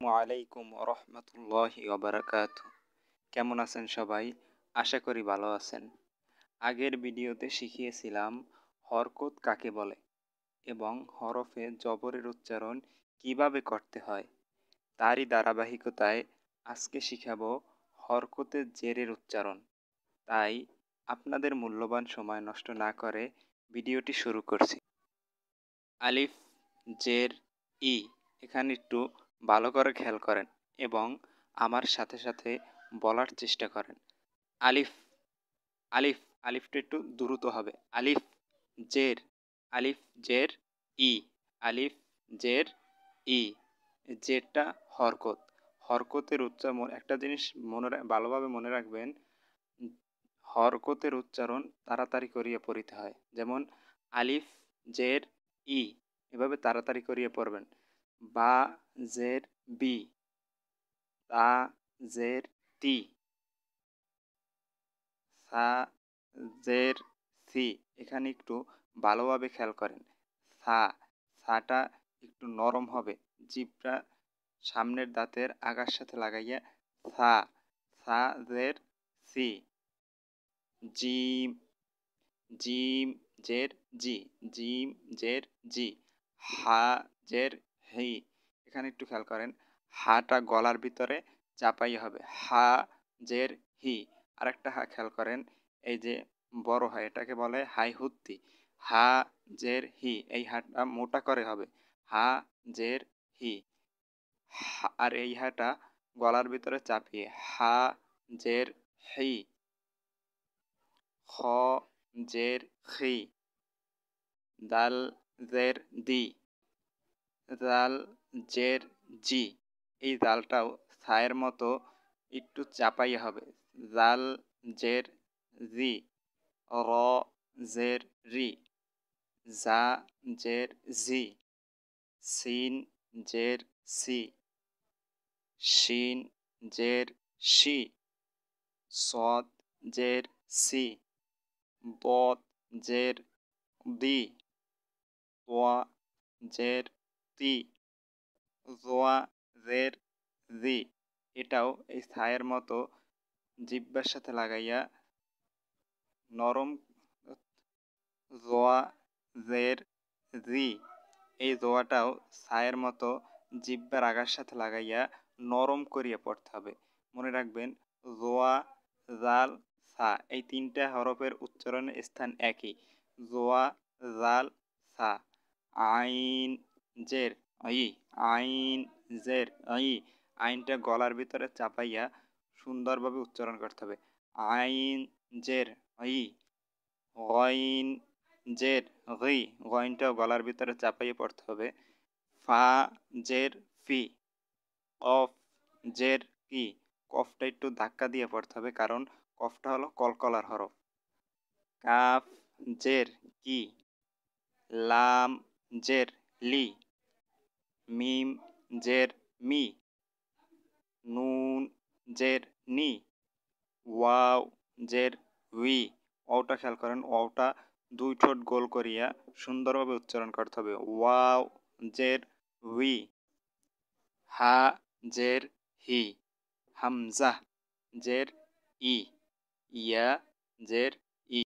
আসসালামু আলাইকুম রহমতুল্লাহি ওবারাকাতু। কেমন আছেন সবাই? আশা করি ভালো আছেন। আগের ভিডিওতে শিখিয়েছিলাম হরকত কাকে বলে এবং হরফে জবরের উচ্চারণ কিভাবে করতে হয়। তারই ধারাবাহিকতায় আজকে শিখাবো হরকতের জেরের উচ্চারণ। তাই আপনাদের মূল্যবান সময় নষ্ট না করে ভিডিওটি শুরু করছি। আলিফ, জের, ই। এখানে একটু ভালো করে খেয়াল করেন এবং আমার সাথে সাথে বলার চেষ্টা করেন। আলিফ, আলিফ, আলিফটা একটু দ্রুত হবে। আলিফ, জের, আলিফ, জের, ই, আলিফ, জের, ই। জেরটা হরকত। হরকতের উচ্চারণ একটা জিনিস ভালোভাবে মনে রাখবেন, হরকতের উচ্চারণ তাড়াতাড়ি করিয়ে পড়িতে হয়। যেমন আলিফ, জের, ই, এভাবে তাড়াতাড়ি করিয়ে পড়বেন। বা, জের, বি, তা, জের, তি, সা, জের, সি। এখানে একটু ভালোভাবে খেয়াল করেন। সা, সাটা একটু নরম হবে। জিভটা সামনের দাঁতের আগার সাথে লাগাইয়া সা, সা, জের, সি। জিম, জিম, জের, জি, জিম, জের, জি। হা, জের, হি। এখানে একটু খেয়াল করেন, হাটা গলার ভিতরে চাপাই হবে। হা, জের, হি। আরেকটা হা খেয়াল করেন, এই যে বড় হা, এটাকে বলে হাই হুত্তি। হা, জের, হি। এই হাটা মোটা করে হবে। হা, জের, হি। আর এই হাটা গলার ভিতরে চাপিয়ে হা, জের, হি। খ, জের, খি। দাল, জের, দি। জাল, জের, জি। এই জালটাও ছায়ের মতো একটু চাপাইয়া হবে। জাল, জের, জি। র, জের, রি। জা, জের, জি। সিন, জের, সি। শিন, জের, শি। সদ, জের, সি। বদ, জের, দি। তোয়া, জের, তি। জোয়া, জের, জি। এটাও এই ছায়ের মতো জিহ্বার সাথে লাগাইয়া নরম। জোয়া, জের, জি। এই জোয়াটাও ছায়ের মতো জিহ্বার আগার সাথে লাগাইয়া নরম করিয়া পড়তে হবে। মনে রাখবেন, জোয়া, জাল, সা এই তিনটা হরফের উচ্চারণের স্থান একই। জোয়া, জাল, সা। আইন, জের, আই। আইন, জের, আই। আইনটা গলার ভিতরে চাপাইয়া সুন্দরভাবে উচ্চারণ করতে হবে। আইন, জের, আই। গইন, জের, গই। গইনটাও গলার ভিতরে চাপাইয়ে পড়তে হবে। ফা, জের, ফি। কফ, জের, কি। কফটা একটু ধাক্কা দিয়ে পড়তে হবে, কারণ কফটা হলো কলকলার হরফ। কাফ, জের, কি। লাম, জের, লি। মিম, জের, মি। নুন, জের, নি। ওয়াও, জের, উই। ওটা খেয়াল করেন, ওটা দুই ঠোঁট গোল করিয়া সুন্দরভাবে উচ্চারণ করতে হবে। ওয়াও, জের, উই। হা, জের, হি। হামজা, জের, ই। ইয়া, জের,